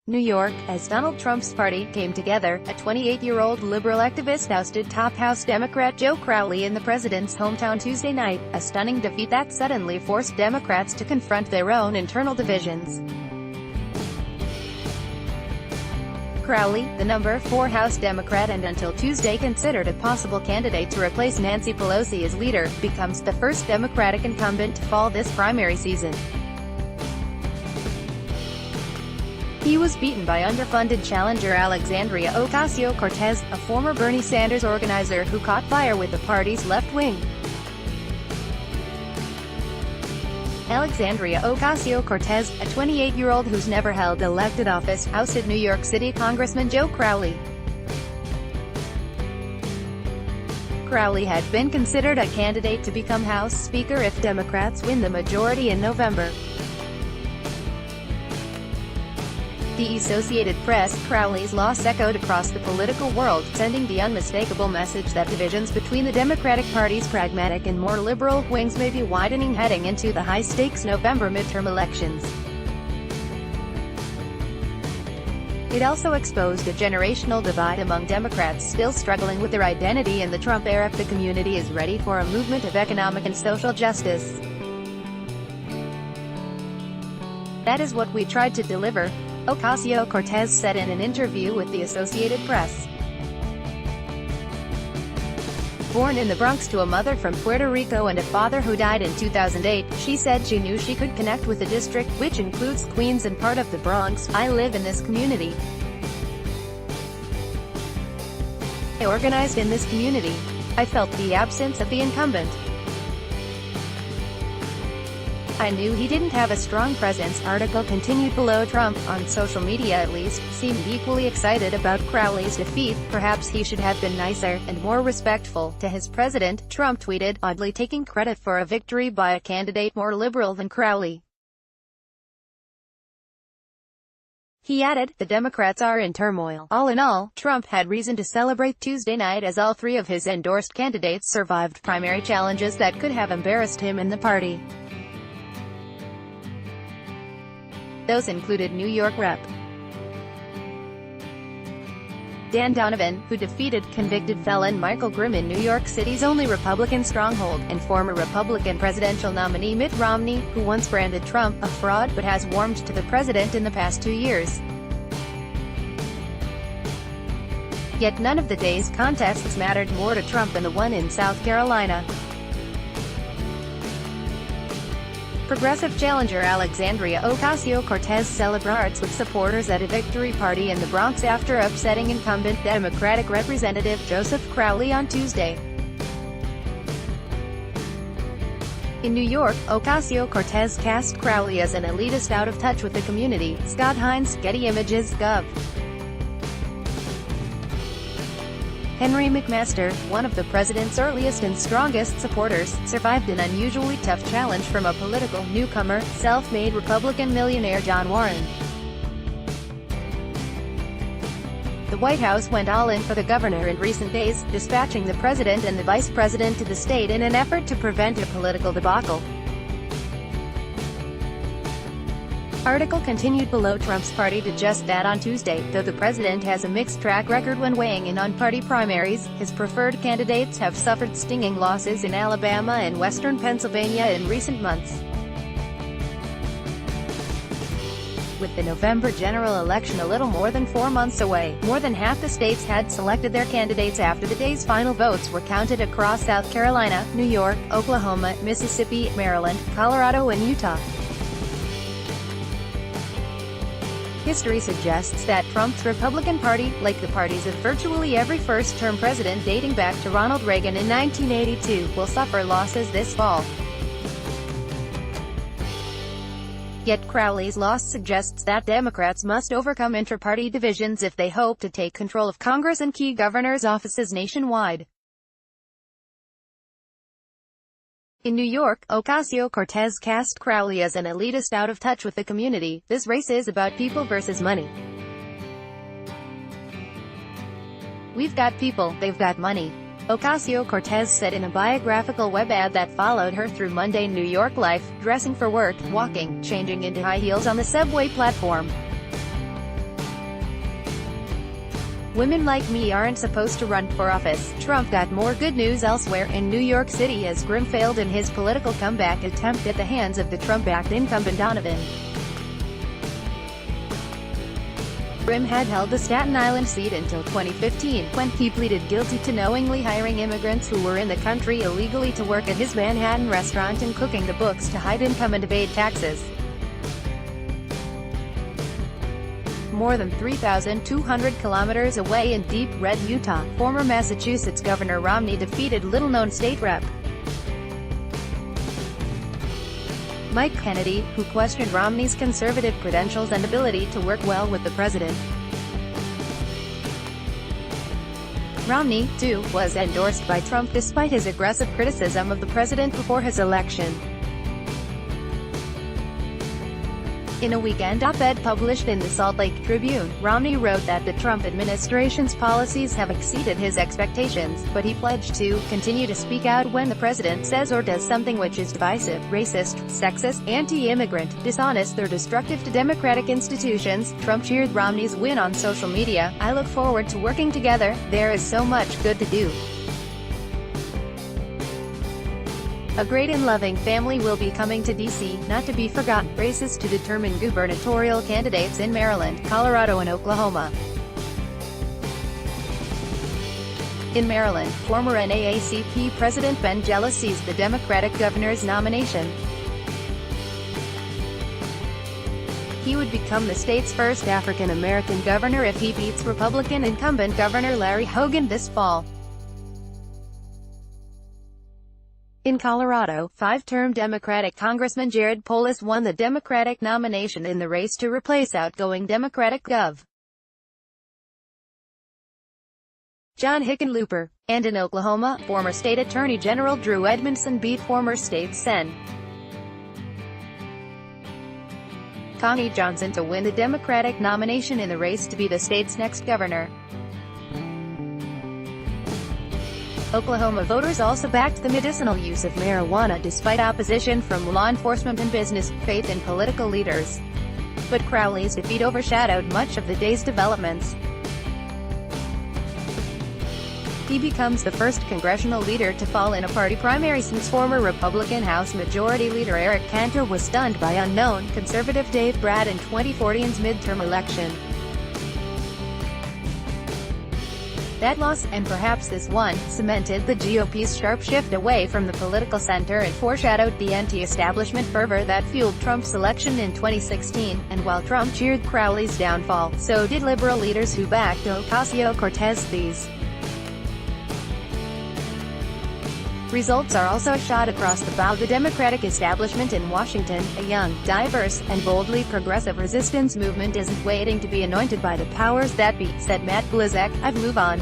New York, as Donald Trump's party came together, a 28-year-old liberal activist ousted top House Democrat Joe Crowley in the president's hometown Tuesday night, a stunning defeat that suddenly forced Democrats to confront their own internal divisions. Crowley, the number 4 House Democrat and until Tuesday considered a possible candidate to replace Nancy Pelosi as leader, becomes the first Democratic incumbent to fall this primary season. He was beaten by underfunded challenger Alexandria Ocasio-Cortez, a former Bernie Sanders organizer who caught fire with the party's left wing. Alexandria Ocasio-Cortez, a 28-year-old who's never held elected office, ousted New York City Congressman Joe Crowley. Crowley had been considered a candidate to become House Speaker if Democrats win the majority in November. The Associated Press, Crowley's loss echoed across the political world, sending the unmistakable message that divisions between the Democratic Party's pragmatic and more liberal wings may be widening heading into the high-stakes November midterm elections. It also exposed a generational divide among Democrats still struggling with their identity in the Trump era. The community is ready for a movement of economic and social justice. That is what we tried to deliver, Ocasio-Cortez said in an interview with the Associated Press. Born in the Bronx to a mother from Puerto Rico and a father who died in 2008, she said she knew she could connect with the district, which includes Queens and part of the Bronx. I live in this community. I organized in this community. I felt the absence of the incumbent. I knew he didn't have a strong presence. Article continued below. Trump, on social media at least, seemed equally excited about Crowley's defeat. Perhaps he should have been nicer, and more respectful, to his president, Trump tweeted, oddly taking credit for a victory by a candidate more liberal than Crowley. He added, the Democrats are in turmoil. All in all, Trump had reason to celebrate Tuesday night as all 3 of his endorsed candidates survived primary challenges that could have embarrassed him and the party. Those included New York Rep. Dan Donovan, who defeated convicted felon Michael Grimm in New York City's only Republican stronghold, and former Republican presidential nominee Mitt Romney, who once branded Trump a fraud but has warmed to the president in the past 2 years. Yet none of the day's contests mattered more to Trump than the one in South Carolina. Progressive challenger Alexandria Ocasio-Cortez celebrates with supporters at a victory party in the Bronx after upsetting incumbent Democratic Representative Joseph Crowley on Tuesday. In New York, Ocasio-Cortez cast Crowley as an elitist out of touch with the community. Scott Hines, Getty Images, Gov. Henry McMaster, one of the president's earliest and strongest supporters, survived an unusually tough challenge from a political newcomer, self-made Republican millionaire John Warren. The White House went all in for the governor in recent days, dispatching the president and the vice president to the state in an effort to prevent a political debacle. Article continued below. Trump's party did just that on Tuesday. Though the president has a mixed track record when weighing in on party primaries, his preferred candidates have suffered stinging losses in Alabama and western Pennsylvania in recent months. With the November general election a little more than 4 months away, more than half the states had selected their candidates after the day's final votes were counted across South Carolina, New York, Oklahoma, Mississippi, Maryland, Colorado and Utah. History suggests that Trump's Republican Party, like the parties of virtually every first-term president dating back to Ronald Reagan in 1982, will suffer losses this fall. Yet Crowley's loss suggests that Democrats must overcome intra-party divisions if they hope to take control of Congress and key governors' offices nationwide. In New York, Ocasio-Cortez cast Crowley as an elitist out of touch with the community. This race is about people versus money. We've got people, they've got money. Ocasio-Cortez said in a biographical web ad that followed her through mundane New York life, dressing for work, walking, changing into high heels on the subway platform. Women like me aren't supposed to run for office. Trump got more good news elsewhere in New York City as Grimm failed in his political comeback attempt at the hands of the Trump-backed incumbent Donovan. Grimm had held the Staten Island seat until 2015, when he pleaded guilty to knowingly hiring immigrants who were in the country illegally to work at his Manhattan restaurant and cooking the books to hide income and evade taxes. More than 3,200 kilometers away in deep red Utah, former Massachusetts Governor Romney defeated little-known state rep Mike Kennedy, who questioned Romney's conservative credentials and ability to work well with the president. Romney, too, was endorsed by Trump despite his aggressive criticism of the president before his election. In a weekend op-ed published in the Salt Lake Tribune, Romney wrote that the Trump administration's policies have exceeded his expectations, but he pledged to continue to speak out when the president says or does something which is divisive, racist, sexist, anti-immigrant, dishonest or destructive to democratic institutions. Trump cheered Romney's win on social media. "I look forward to working together. There is so much good to do. A great and loving family will be coming to D.C., not to be forgotten." Races to determine gubernatorial candidates in Maryland, Colorado and Oklahoma. In Maryland, former NAACP President Ben Jella seized the Democratic governor's nomination. He would become the state's first African-American governor if he beats Republican incumbent Governor Larry Hogan this fall. In Colorado, five-term Democratic Congressman Jared Polis won the Democratic nomination in the race to replace outgoing Democratic Gov. John Hickenlooper. And in Oklahoma, former State Attorney General Drew Edmondson beat former State Sen. Connie Johnson to win the Democratic nomination in the race to be the state's next governor. Oklahoma voters also backed the medicinal use of marijuana despite opposition from law enforcement and business, faith and political leaders. But Crowley's defeat overshadowed much of the day's developments. He becomes the first congressional leader to fall in a party primary since former Republican House Majority Leader Eric Cantor was stunned by unknown conservative Dave Brad in 2014's midterm election. That loss, and perhaps this one, cemented the GOP's sharp shift away from the political center and foreshadowed the anti-establishment fervor that fueled Trump's election in 2016, and while Trump cheered Crowley's downfall, so did liberal leaders who backed Ocasio-Cortez. These results are also a shot across the bow. The Democratic establishment in Washington, a young, diverse, and boldly progressive resistance movement, isn't waiting to be anointed by the powers that be, said Matt Blazek. "I've moved on.